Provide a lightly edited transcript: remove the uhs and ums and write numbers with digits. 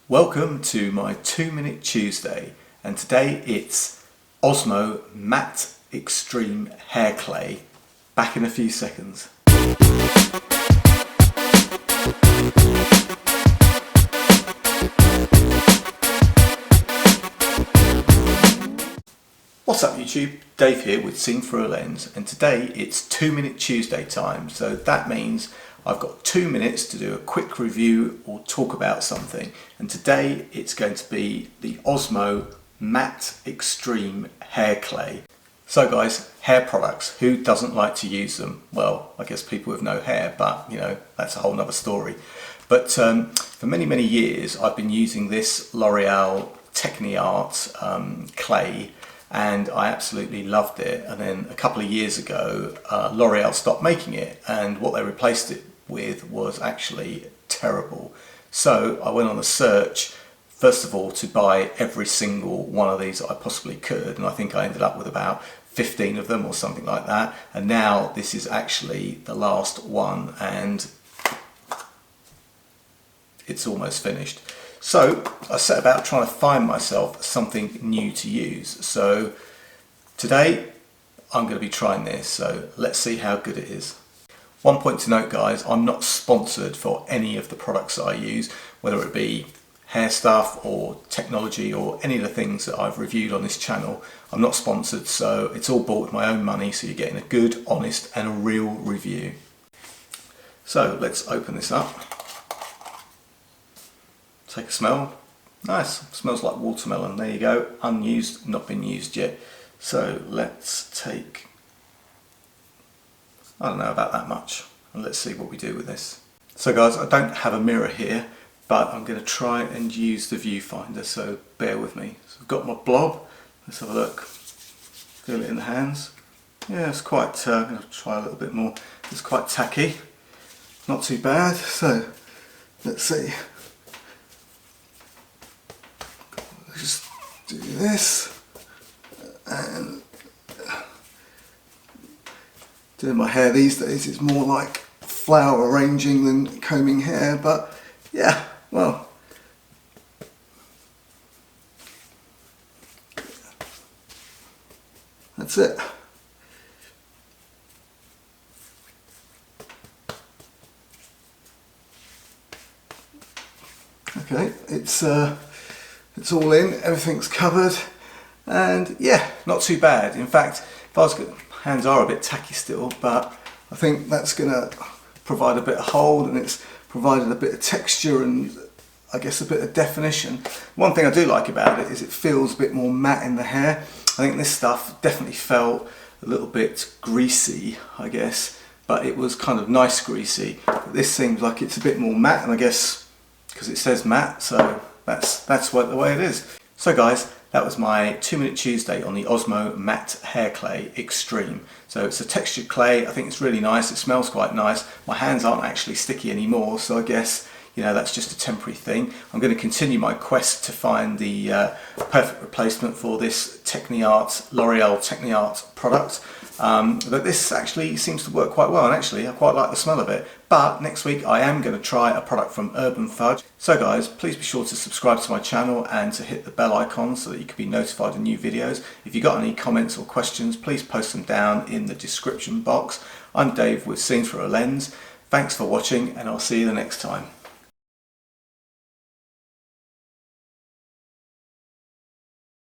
Welcome to my 2-Minute Tuesday, and today it's Osmo Matte Extreme Hair Clay. Back in a few seconds. What's up YouTube? Dave here with Seen Through a Lens, and today it's 2-Minute Tuesday time, so that means I've got 2 minutes to do a quick review or talk about something, and today it's going to be the Osmo Matte Extreme Hair Clay. So guys, hair products, who doesn't like to use them? Well, I guess people with no hair, but you know, that's a whole nother story. But for many years I've been using this L'Oreal cCay clay, and I absolutely loved it. And then a couple of years ago L'Oreal stopped making it, and what they replaced it with was actually terrible. So I went on a search first of all to buy every single one of these that I possibly could, and I think I ended up with about 15 of them or something like that, and now this is actually the last one and it's almost finished. So I set about trying to find myself something new to use. So today I'm going to be trying this, so let's see how good it is. One point to note guys, I'm not sponsored for any of the products that I use, whether it be hair stuff or technology or any of the things that I've reviewed on this channel. I'm not sponsored, so it's all bought with my own money, so you're getting a good, honest and a real review. So let's open this up. Take a smell. Nice, smells like watermelon. There you go, unused, not been used yet. So let's take, I don't know, about that much, and let's see what we do with this. So guys, I don't have a mirror here, but I'm going to try and use the viewfinder, so bear with me. So I've got my blob, let's have a look. Feel it in the hands. Yeah, it's quite, I'm going to try a little bit more. It's quite tacky, not too bad. So let's see. Just do this, and doing my hair these days is more like flower arranging than combing hair, but yeah, well, that's it. Okay, it's all in, everything's covered, and yeah, not too bad. In fact, if I was going, hands are a bit tacky still, but I think that's going to provide a bit of hold, and it's provided a bit of texture and I guess a bit of definition. One thing I do like about it is it feels a bit more matte in the hair. I think this stuff definitely felt a little bit greasy, I guess, but it was kind of nice greasy. But this seems like it's a bit more matte, and I guess because it says matte, so that's what the way it is. So guys, that was my 2-Minute Tuesday on the Osmo Matte Hair Clay Extreme. So it's a textured clay. I think it's really nice. It smells quite nice. My hands aren't actually sticky anymore, so I guess, you know, that's just a temporary thing. I'm going to continue my quest to find the perfect replacement for this L'Oreal cCay product. But this actually seems to work quite well, and actually I quite like the smell of it. But next week I am going to try a product from Urban Fudge. So guys, please be sure to subscribe to my channel and to hit the bell icon so that you can be notified of new videos. If you've got any comments or questions, please post them down in the description box. I'm Dave with Seen Through a Lens. Thanks for watching, and I'll see you the next time.